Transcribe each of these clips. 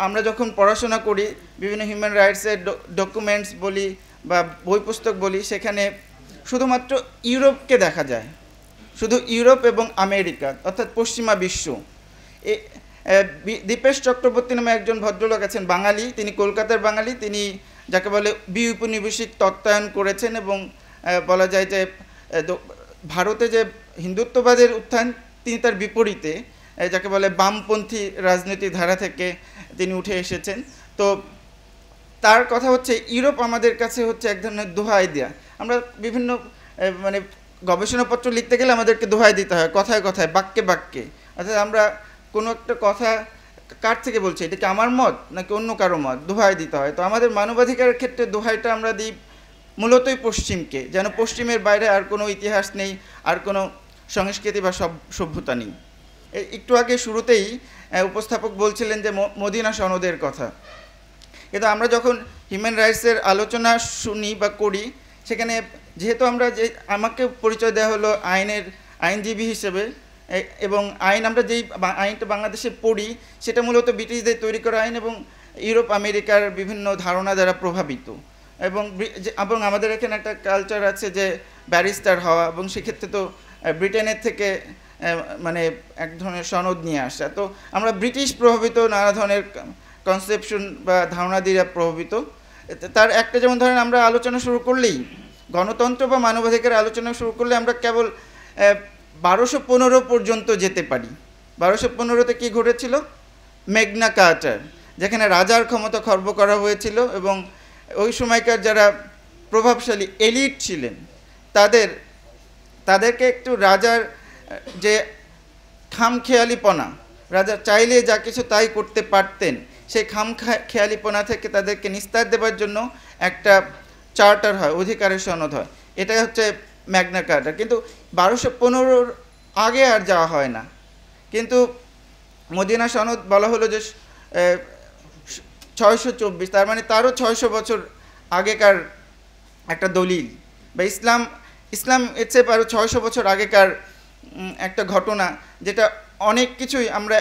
আমরা যখন পড়াশোনা করি বিভিন্ন হিউম্যান রাইটসের ডকুমেন্টস বলি বা বই পুস্তক বলি, সেখানে শুধুমাত্র ইউরোপকে দেখা যায়, শুধু ইউরোপ এবং আমেরিকা অর্থাৎ পশ্চিমা বিশ্ব। দীপেশ চক্রবর্তী নামে একজন ভদ্রলোক আছেন, বাঙালি, তিনি কলকাতার বাঙালি, তিনি যাকে বলে বিউপনিবেশিক তত্ত্বায়ন করেছেন এবং বলা যায় যে ভারতে যে হিন্দুত্ববাদের উত্থান তিনি তার বিপরীতে যাকে বলে বামপন্থী রাজনৈতিক ধারা থেকে তিনি উঠে এসেছেন। তো তার কথা হচ্ছে ইউরোপ আমাদের কাছে হচ্ছে এক ধরনের দোহাই দেয়া। আমরা বিভিন্ন মানে গবেষণাপত্র লিখতে গেলে আমাদেরকে দোহাই দিতে হয়, কথায় কথায়, বাক্যে বাক্যে। অর্থাৎ আমরা কোনো একটা কথা কার থেকে বলছি, এটা কি আমার মত নাকি অন্য কারো মত, দোহাই দিতে হয়। তো আমাদের মানবাধিকারের ক্ষেত্রে দোহাইটা আমরা দিই মূলতই পশ্চিমকে, যেন পশ্চিমের বাইরে আর কোনো ইতিহাস নেই, আর কোনো সংস্কৃতি বা সভ্যতা নেই। একটু আগে শুরুতেই উপস্থাপক বলছিলেন যে মদিনা সনদের কথা, কিন্তু আমরা যখন হিউম্যান রাইটসের আলোচনা শুনি বা করি, সেখানে যেহেতু আমাকে পরিচয় দেওয়া হলো আইনজীবী হিসেবে, এবং আমরা যেই আইনটা বাংলাদেশে পড়ি সেটা মূলত ব্রিটিশদের তৈরি করা আইন এবং ইউরোপ আমেরিকার বিভিন্ন ধারণা দ্বারা প্রভাবিত। এবং আমাদের এখানে একটা কালচার আছে যে ব্যারিস্টার হওয়া, এবং সেক্ষেত্রে তো ব্রিটেনের থেকে মানে এক ধরনের সনদ নিয়ে আসা। তো আমরা ব্রিটিশ প্রভাবিত নানা ধরনের কনসেপশন বা ধারণা দিয়ে প্রভাবিত। তার একটা যেমন ধরেন, আমরা আলোচনা শুরু করলেই গণতন্ত্র বা মানবাধিকারের আলোচনা শুরু করলে আমরা কেবল 1215 পর্যন্ত যেতে পারি। 1215-তে কী ঘটেছিল? ম্যাগনা কার্টার, যেখানে রাজার ক্ষমতা খর্ব করা হয়েছিল এবং ওই সময়কার যারা প্রভাবশালী এলিট ছিলেন তাদেরকে একটু রাজার যে খামখেয়ালিপনা, রাজা চাইলে যা কিছু তাই করতে পারতেন, সেই খামখেয়ালিপনা থেকে তাদেরকে নিস্তার দেওয়ার জন্য একটা চার্টার হয়, অধিকারের সনদ হয়। এটাই হচ্ছে ম্যাগনা কার্টা। কিন্তু 1215 আগে আর যাওয়া হয় না। কিন্তু মদিনা সনদ বলা হলো যে 624, তার মানে তারও 600 বছর আগেকার একটা দলিল, বা ইসলাম এর চেয়ে আরও 600 বছর আগেকার একটা ঘটনা, যেটা অনেক কিছুই আমরা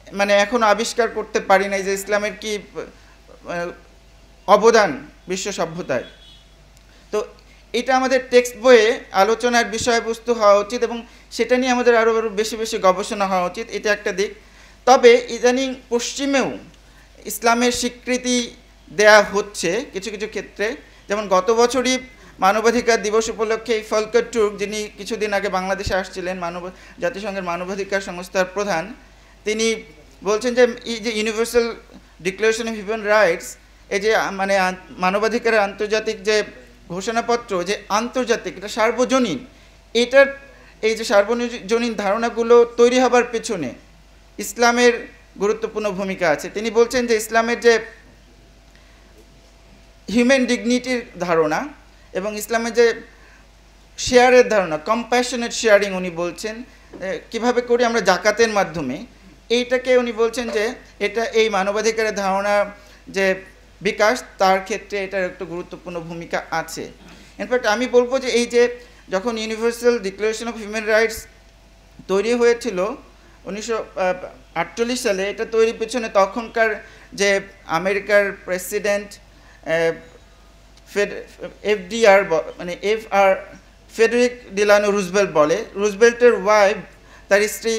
মানে এখনও আবিষ্কার করতে পারি নাই যে ইসলামের কি অবদান বিশ্ব সভ্যতায়। তো এটা আমাদের টেক্সট বইয়ে আলোচনার বিষয়বস্তু হওয়া উচিত এবং সেটা নিয়ে আমাদের আরও বেশি বেশি গবেষণা হওয়া উচিত, এটা একটা দিক। তবে ইদানিং পশ্চিমেও ইসলামের স্বীকৃতি দেয়া হচ্ছে কিছু কিছু ক্ষেত্রে। যেমন গত বছরই মানবাধিকার দিবস উপলক্ষে ফলকার টুর্ক, যিনি কিছুদিন আগে বাংলাদেশে আসছিলেন, জাতিসংঘের মানবাধিকার সংস্থার প্রধান, তিনি বলছেন যে এই যে universal declaration of human rights, এই যে মানে মানবাধিকারের আন্তর্জাতিক যে ঘোষণাপত্র, যে আন্তর্জাতিক, এটা সার্বজনীন, এটার এই যে সার্বজনীন ধারণাগুলো তৈরি হবার পেছনে ইসলামের গুরুত্বপূর্ণ ভূমিকা আছে। তিনি বলছেন যে ইসলামের যে হিউম্যান ডিগনিটির ধারণা এবং ইসলামের যে শেয়ারের ধারণা, কম্প্যাশনেট শেয়ারিং, উনি বলছেন কিভাবে করি আমরা জাকাতের মাধ্যমে, এইটাকে উনি বলছেন যে এটা এই মানবাধিকারের ধারণা যে বিকাশ, তার ক্ষেত্রে এটার একটা গুরুত্বপূর্ণ ভূমিকা আছে। ইনফ্যাক্ট আমি বলবো যে এই যে যখন universal declaration of human rights তৈরি হয়েছিল 1948 সালে, এটা তৈরির পেছনে তখনকার যে আমেরিকার প্রেসিডেন্ট FDR মানে ফেডরিক ডিলানো রুজভেল্ট বলে, রুজভেল্টের ওয়াইফ, তার স্ত্রী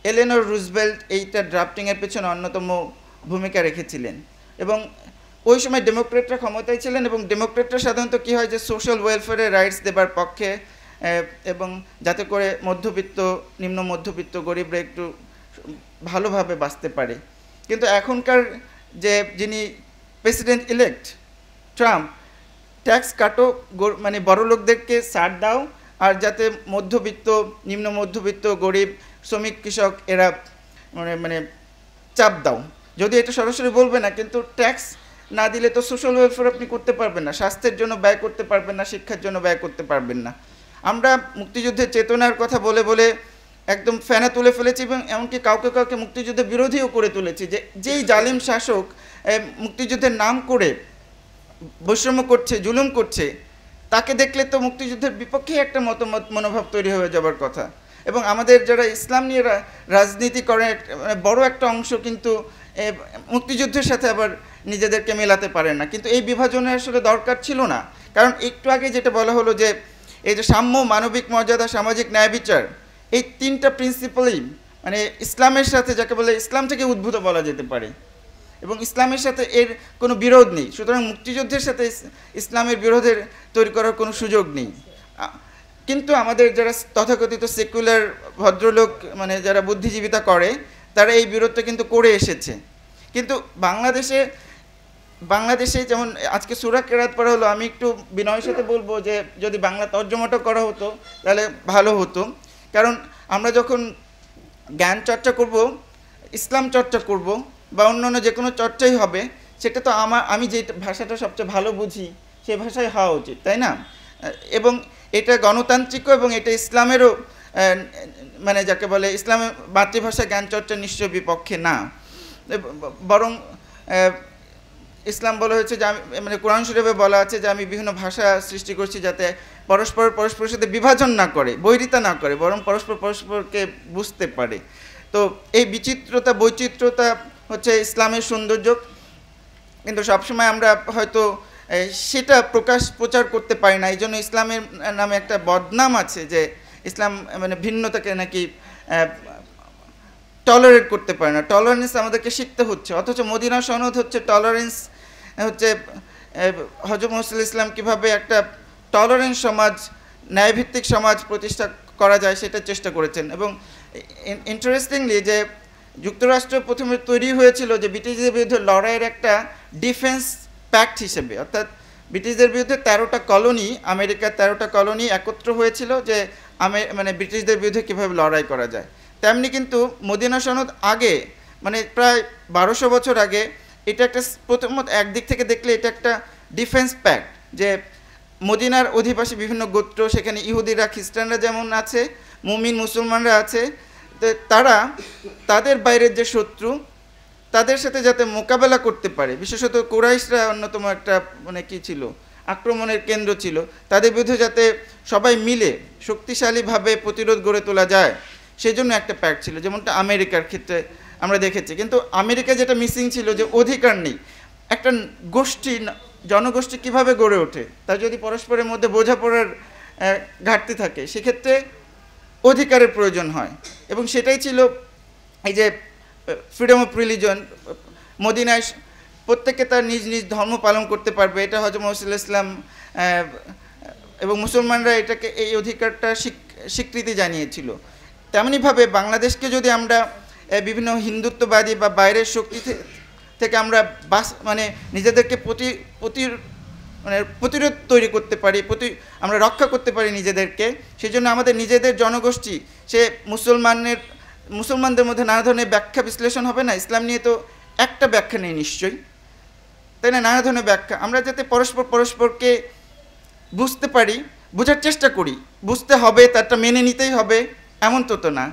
এলেনর রুজভেল্ট এইটা ড্রাফটিংয়ের পেছনে অন্যতম ভূমিকা রেখেছিলেন। এবং ওই সময় ডেমোক্রেটরা ক্ষমতায় ছিলেন এবং ডেমোক্রেটরা সাধারণত কী হয় যে সোশ্যাল ওয়েলফেয়ারের রাইটস দেবার পক্ষে, এবং যাতে করে মধ্যবিত্ত, নিম্ন মধ্যবিত্ত, গরিবরা একটু ভালোভাবে বাঁচতে পারে। কিন্তু এখনকার যে যিনি প্রেসিডেন্ট ইলেক্ট ট্রাম্প, ট্যাক্স কাটো, মানে বড় লোকদেরকে ছাড় দাও, আর যাতে মধ্যবিত্ত, নিম্ন মধ্যবিত্ত, গরিব, শ্রমিক, কৃষক এরা মানে চাপ দাও। যদি এটা সরাসরি বলবে না, কিন্তু ট্যাক্স না দিলে তো সোশ্যাল ওয়েলফেয়ার আপনি করতে পারবেন না, স্বাস্থ্যের জন্য ব্যয় করতে পারবেন না, শিক্ষার জন্য ব্যয় করতে পারবেন না। আমরা মুক্তিযুদ্ধের চেতনার কথা বলে বলে একদম ফ্যানে তুলে ফেলেছি এবং এমনকি কাউকে কাউকে মুক্তিযুদ্ধের বিরোধীও করে তুলেছি। যেই জালিম শাসক মুক্তিযুদ্ধের নাম করে বৈষম্য করছে, জুলুম করছে, তাকে দেখলে তো মুক্তিযুদ্ধের বিপক্ষে একটা মনোভাব তৈরি হয়ে যাবার কথা। এবং আমাদের যারা ইসলাম নিয়ে রাজনীতি করে বড় একটা অংশ কিন্তু মুক্তিযুদ্ধের সাথে আবার নিজেদেরকে মেলাতে পারেন না। কিন্তু এই বিভাজনের আসলে দরকার ছিল না, কারণ একটু আগে যেটা বলা হলো যে এই যে সাম্য, মানবিক মর্যাদা, সামাজিক ন্যায় বিচার, এই তিনটা প্রিন্সিপালই মানে ইসলামের সাথে, যাকে বলে ইসলাম থেকে উদ্ভূত বলা যেতে পারে, এবং ইসলামের সাথে এর কোনো বিরোধ নেই। সুতরাং মুক্তিযুদ্ধের সাথে ইসলামের বিরোধের তৈরি করার কোনো সুযোগ নেই। কিন্তু আমাদের যারা তথাকথিত সেকুলার ভদ্রলোক, মানে যারা বুদ্ধিজীবিতা করে, তারা এই বিরোধটা কিন্তু করে এসেছে। কিন্তু বাংলাদেশে যেমন আজকে সূরা কেরাত পড়া হলো, আমি একটু বিনয়ের সাথে বলবো যে যদি বাংলা তর্জমাটা করা হতো তাহলে ভালো হতো। কারণ আমরা যখন জ্ঞান চর্চা করব, ইসলাম চর্চা করব, বা অন্যান্য যে কোনো চর্চাই হবে, সেটা তো আমি যে ভাষাটা সবচেয়ে ভালো বুঝি সেই ভাষায় হওয়া উচিত, তাই না? এবং এটা গণতান্ত্রিকও, এবং এটা ইসলামেরও, মানে যাকে বলে ইসলামের মাতৃভাষা জ্ঞান চর্চা নিশ্চয় বিপক্ষে না। বরং ইসলাম বলা হয়েছে যে মানে কোরআন শরীফে বলা আছে যে আমি বিভিন্ন ভাষা সৃষ্টি করছি যাতে পরস্পরের সাথে বিভাজন না করে, বৈরিতা না করে, বরং পরস্পরকে বুঝতে পারে। তো এই বৈচিত্র্যতা হচ্ছে ইসলামের সৌন্দর্য। কিন্তু সবসময় আমরা হয়তো সেটা প্রচার করতে পারি না। এই জন্য ইসলামের নামে একটা বদনাম আছে যে ইসলাম মানে ভিন্নতাকে নাকি টলারেট করতে পারে না। টলারেন্স আমাদেরকে শিখতে হচ্ছে, অথচ মদিনা সনদ হচ্ছে টলারেন্স, হচ্ছে হযরত মুহাম্মদ ইসলাম কীভাবে একটা টলারেন্স সমাজ, ন্যায়ভিত্তিক সমাজ প্রতিষ্ঠা করা যায় সেটা চেষ্টা করেছেন। এবং ইন্টারেস্টিংলি যে যুক্তরাষ্ট্র প্রথমে তৈরি হয়েছিল যে ব্রিটিশদের বিরুদ্ধে লড়াইয়ের একটা ডিফেন্স প্যাক্ট হিসেবে, অর্থাৎ ব্রিটিশদের বিরুদ্ধে 13টা কলোনি, আমেরিকার 13টা কলোনি একত্র হয়েছিল যে মানে ব্রিটিশদের বিরুদ্ধে কীভাবে লড়াই করা যায়। তেমনি কিন্তু মদিনা সনদ আগে, মানে প্রায় 1200 বছর আগে, এটা একটা প্রথমত একদিক থেকে দেখলে এটা একটা ডিফেন্স প্যাক্ট, যে মদিনার অধিবাসী বিভিন্ন গোত্র, সেখানে ইহুদিরা, খ্রিস্টানরা যেমন আছে, মুমিন মুসলমানরা আছে, তারা তাদের বাইরের যে শত্রু তাদের সাথে যাতে মোকাবেলা করতে পারে, বিশেষত কুরাইশরা অন্যতম একটা মানে কী ছিল, আক্রমণের কেন্দ্র ছিল, তাদের বিরুদ্ধে যাতে সবাই মিলে শক্তিশালীভাবে প্রতিরোধ গড়ে তোলা যায়, সেই জন্য একটা প্যাক্ট ছিল। যেমনটা আমেরিকার ক্ষেত্রে আমরা দেখেছি। কিন্তু আমেরিকা যেটা মিসিং ছিল যে অধিকার নেই। একটা জনগোষ্ঠী কিভাবে গড়ে ওঠে, তার যদি পরস্পরের মধ্যে বোঝাপড়ার ঘাটতি থাকে, সেক্ষেত্রে অধিকারের প্রয়োজন হয়। এবং সেটাই ছিল এই যে ফ্রিডম অফ রিলিজন। মদিনায় প্রত্যেকে তার নিজ নিজ ধর্ম পালন করতে পারবে, এটা হযরত মুহাম্মদ ইসলাম এবং মুসলমানরা এটাকে, এই অধিকারটা স্বীকৃতি জানিয়েছিল। তেমনিভাবে বাংলাদেশকে যদি আমরা বিভিন্ন হিন্দুত্ববাদী বা বাইরের শক্তি থেকে আমরা মানে নিজেদেরকে প্রতিরোধ তৈরি করতে পারি, আমরা রক্ষা করতে পারি নিজেদেরকে, সেই জন্য আমাদের নিজেদের জনগোষ্ঠী, সে মুসলমানদের মধ্যে নানা ধরনের ব্যাখ্যা বিশ্লেষণ হবে না। ইসলাম নিয়ে তো একটা ব্যাখ্যা নেই নিশ্চয়ই, তাই না? নানা ধরনের ব্যাখ্যা। আমরা যাতে পরস্পরকে বুঝতে পারি, বোঝার চেষ্টা করি। বুঝতে হবে, তারটা মেনে নিতেই হবে এমন তো না,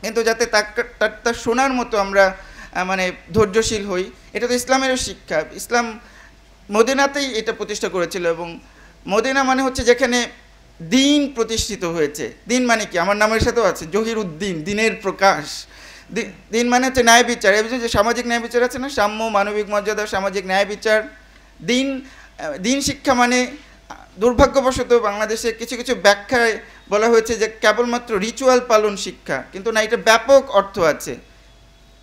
কিন্তু যাতে তার শোনার মতো আমরা মানে ধৈর্যশীল হই, এটা তো ইসলামেরও শিক্ষা। ইসলাম মদিনাতেই এটা প্রতিষ্ঠা করেছিল, এবং মদিনা মানে হচ্ছে যেখানে দিন প্রতিষ্ঠিত হয়েছে। দিন মানে কি? আমার নামের সাথেও আছে, জহির উদ্দিন, দিনের প্রকাশ। দিন মানে হচ্ছে ন্যায় বিচার। এই যে সামাজিক ন্যায় বিচার আছে না, সাম্য, মানবিক মর্যাদা, সামাজিক ন্যায় বিচার। দিন শিক্ষা মানে দুর্ভাগ্যবশত বাংলাদেশে কিছু কিছু ব্যাখ্যায় বলা হয়েছে যে কেবলমাত্র রিচুয়াল পালন শিক্ষা, কিন্তু না, এটা ব্যাপক অর্থ আছে।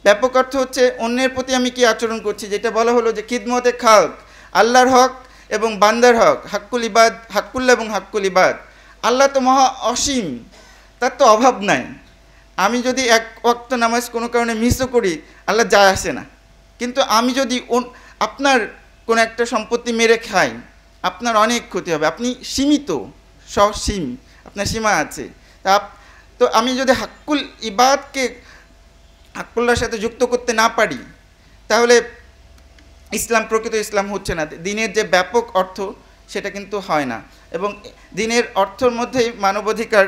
ব্যাপক অর্থ হচ্ছে অন্যের প্রতি আমি কি আচরণ করছি, যেটা বলা হলো যে খিদমতে খালক, আল্লাহর হক এবং বান্দার হক, হাক্কুল ইবাদ, হাক্কুল্লাহ এবং হাক্কুল ইবাদ। আল্লাহ তো মহা অসীম, তার তো অভাব নাই। আমি যদি এক ওয়াক্ত নামাজ কোনো কারণে মিসও করি, আল্লাহ যায় আসে না। কিন্তু আমি যদি আপনার কোনো একটা সম্পত্তি মেরে খাই, আপনার অনেক ক্ষতি হবে। আপনি সীমিত, সসীম, আপনার সীমা আছে। তো আমি যদি হাক্কুল ইবাদকে হাক্কুল্লাহর সাথে যুক্ত করতে না পারি, তাহলে প্রকৃত ইসলাম হচ্ছে না। দিনের যে ব্যাপক অর্থ সেটা কিন্তু হয় না, এবং দিনের অর্থের মধ্যেই মানবাধিকার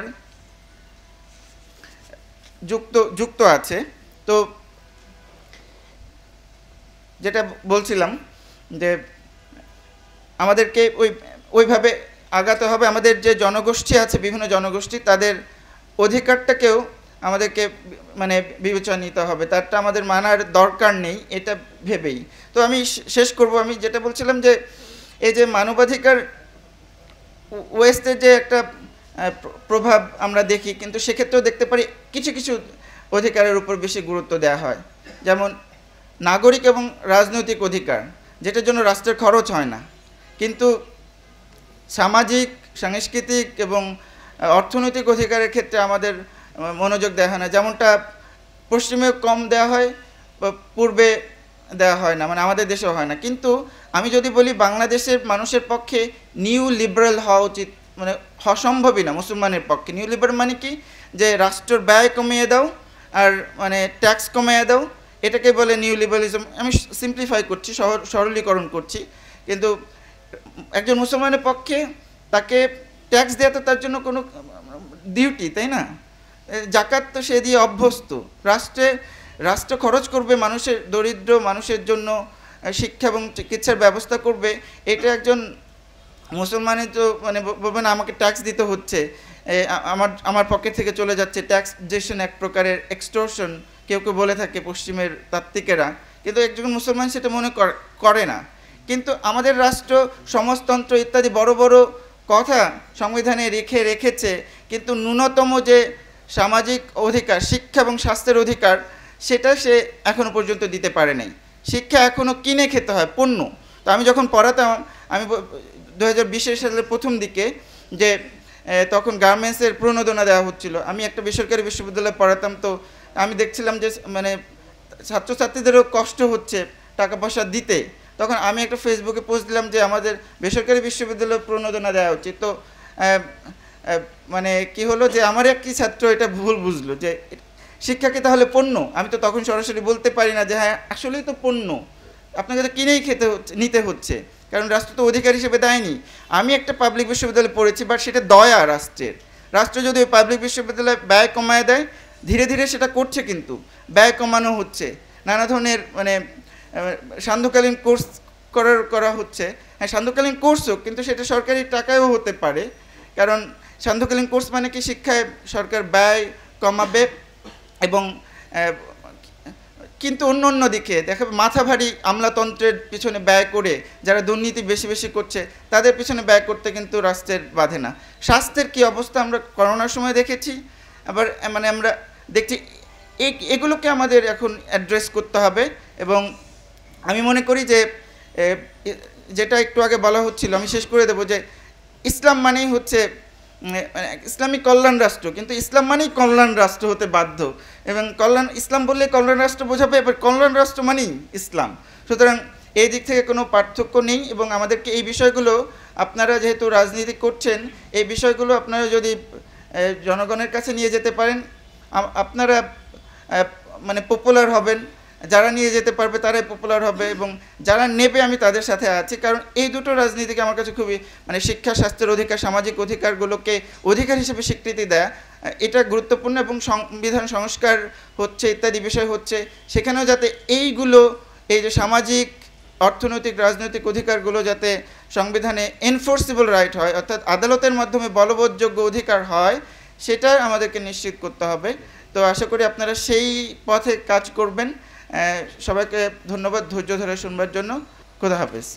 যুক্ত আছে। তো যেটা বলছিলাম যে আমাদেরকে ওইভাবে আগাতে হবে। আমাদের যে জনগোষ্ঠী আছে, বিভিন্ন জনগোষ্ঠী, তাদের অধিকারটাকেও আমাদেরকে মানে বিবেচনা নিতে হবে, তারটা আমাদের মানার দরকার নেই এটা ভেবেই। তো আমি শেষ করব, আমি যেটা বলছিলাম যে এই যে মানবাধিকার ওয়েস্টের যে একটা প্রভাব আমরা দেখি, কিন্তু সেক্ষেত্রেও দেখতে পারি কিছু কিছু অধিকারের উপর বেশি গুরুত্ব দেওয়া হয়, যেমন নাগরিক এবং রাজনৈতিক অধিকার, যেটার জন্য রাষ্ট্রের খরচ হয় না, কিন্তু সামাজিক, সাংস্কৃতিক এবং অর্থনৈতিক অধিকারের ক্ষেত্রে আমাদের মনোযোগ দেওয়া হয় না, যেমনটা পশ্চিমে কম দেওয়া হয়, পূর্বে দেওয়া হয় না, মানে আমাদের দেশেও হয় না। কিন্তু আমি যদি বলি বাংলাদেশের মানুষের পক্ষে নিউ লিবারেল হওয়া উচিত, মানে অসম্ভবই না মুসলমানের পক্ষে। নিউ লিবারেল মানে কি, যে রাষ্ট্রের ব্যয় কমিয়ে দাও আর মানে ট্যাক্স কমিয়ে দাও, এটাকে বলে নিউ লিবারালিজম। আমি সিম্পলিফাই করছি, সরলীকরণ করছি, কিন্তু একজন মুসলমানের পক্ষে তাকে ট্যাক্স দেওয়া তো তার জন্য কোনো ডিউটি, তাই না? জাকাত তো সে দিয়ে অভ্যস্ত। রাষ্ট্র খরচ করবে মানুষের, দরিদ্র মানুষের জন্য শিক্ষা এবং চিকিৎসার ব্যবস্থা করবে, এটা একজন মুসলমানের তো মানে বলবে না আমাকে ট্যাক্স দিতে হচ্ছে, আমার পকেট থেকে চলে যাচ্ছে, ট্যাক্সেশন এক প্রকারের এক্সটর্শন কেউ কেউ বলে থাকে পশ্চিমের তাত্ত্বিকেরা, কিন্তু একজন মুসলমান সেটা মনে করে না। কিন্তু আমাদের রাষ্ট্র সমাজতন্ত্র ইত্যাদি বড় বড় কথা সংবিধানে রেখেছে, কিন্তু ন্যূনতম যে সামাজিক অধিকার, শিক্ষা এবং স্বাস্থ্যের অধিকার, সেটা সে এখনও পর্যন্ত দিতে পারে নাই। শিক্ষা এখনও কিনে খেতে হয়, পণ্য। তো আমি যখন পড়াতাম, আমি 2020 সালের প্রথম দিকে, যে তখন গার্মেন্টসের প্রণোদনা দেওয়া হচ্ছিল, আমি একটা বেসরকারি বিশ্ববিদ্যালয়ে পড়াতাম, তো আমি দেখছিলাম যে মানে ছাত্রছাত্রীদেরও কষ্ট হচ্ছে টাকা পয়সা দিতে। তখন আমি একটা ফেসবুকে পোস্ট দিলাম যে আমাদের বেসরকারি বিশ্ববিদ্যালয়ে প্রণোদনা দেওয়া উচিত। তো মানে কি হলো যে আমার এক কি ছাত্র এটা ভুল বুঝলো যে শিক্ষাকে তাহলে পণ্য। আমি তো তখন সরাসরি বলতে পারি না যে হ্যাঁ আসলেই তো পণ্য, আপনাকে তো কিনেই নিতে হচ্ছে, কারণ রাষ্ট্র তো অধিকার হিসেবে দেয়নি। আমি একটা পাবলিক বিশ্ববিদ্যালয়ে পড়েছি, বাট সেটা দয়া রাষ্ট্রের। রাষ্ট্র যদি ওই পাবলিক বিশ্ববিদ্যালয়ে ব্যয় কমায় দেয়, ধীরে ধীরে সেটা করছে, কিন্তু ব্যয় কমানো হচ্ছে, নানা ধরনের মানে সান্ধ্যকালীন কোর্স করা হচ্ছে। হ্যাঁ, সান্ধ্যকালীন কোর্সও, কিন্তু সেটা সরকারি টাকায়ও হতে পারে, কারণ সান্ধ্যকালীন কোর্স মানে কি শিক্ষায় সরকার ব্যয় কমাবে, এবং কিন্তু অন্য দিকে দেখা মাথা ভারী আমলাতন্ত্রের পিছনে ব্যয় করে যারা দুর্নীতি বেশি বেশি করছে তাদের পিছনে ব্যয় করতে কিন্তু রাষ্ট্রের বাধে না। স্বাস্থ্যের কি অবস্থা আমরা করোনার সময় দেখেছি, আবার মানে আমরা দেখছি, এগুলোকে আমাদের এখন অ্যাড্রেস করতে হবে। এবং আমি মনে করি যে যেটা একটু আগে বলা হচ্ছিল, আমি শেষ করে দেবো, যে ইসলাম মানেই হচ্ছে ইসলামিক কল্যাণ রাষ্ট্র, কিন্তু ইসলাম মানেই কল্যাণ রাষ্ট্র হতে বাধ্য, এবং ইসলাম বললে কল্যাণ রাষ্ট্র বোঝাবে, এবার কল্যাণ রাষ্ট্র মানেই ইসলাম। সুতরাং এই দিক থেকে কোনো পার্থক্য নেই, এবং আমাদেরকে এই বিষয়গুলো, আপনারা যেহেতু রাজনীতি করছেন, এই বিষয়গুলো আপনারা যদি জনগণের কাছে নিয়ে যেতে পারেন, আপনারা মানে পপুলার হবেন। যারা নিয়ে যেতে পারবে তারাই পপুলার হবে, এবং যারা নেবে আমি তাদের সাথে আছি। কারণ এই দুটো রাজনীতিকে আমার কাছে খুবই মানে শিক্ষা, স্বাস্থ্যের অধিকার, সামাজিক অধিকারগুলোকে অধিকার হিসেবে স্বীকৃতি দেয়া, এটা গুরুত্বপূর্ণ। এবং সংবিধান সংস্কার হচ্ছে, ইত্যাদি বিষয় হচ্ছে, সেখানেও যাতে এইগুলো, এই যে সামাজিক, অর্থনৈতিক, রাজনৈতিক অধিকারগুলো যাতে সংবিধানে এনফোর্সিবল রাইট হয়, অর্থাৎ আদালতের মাধ্যমে বলবৎযোগ্য অধিকার হয়, সেটা আমাদেরকে নিশ্চিত করতে হবে। তো আশা করি আপনারা সেই পথে কাজ করবেন। সবাইকে ধন্যবাদ ধৈর্য ধরে শুনবার জন্য। খোদা হাফেজ।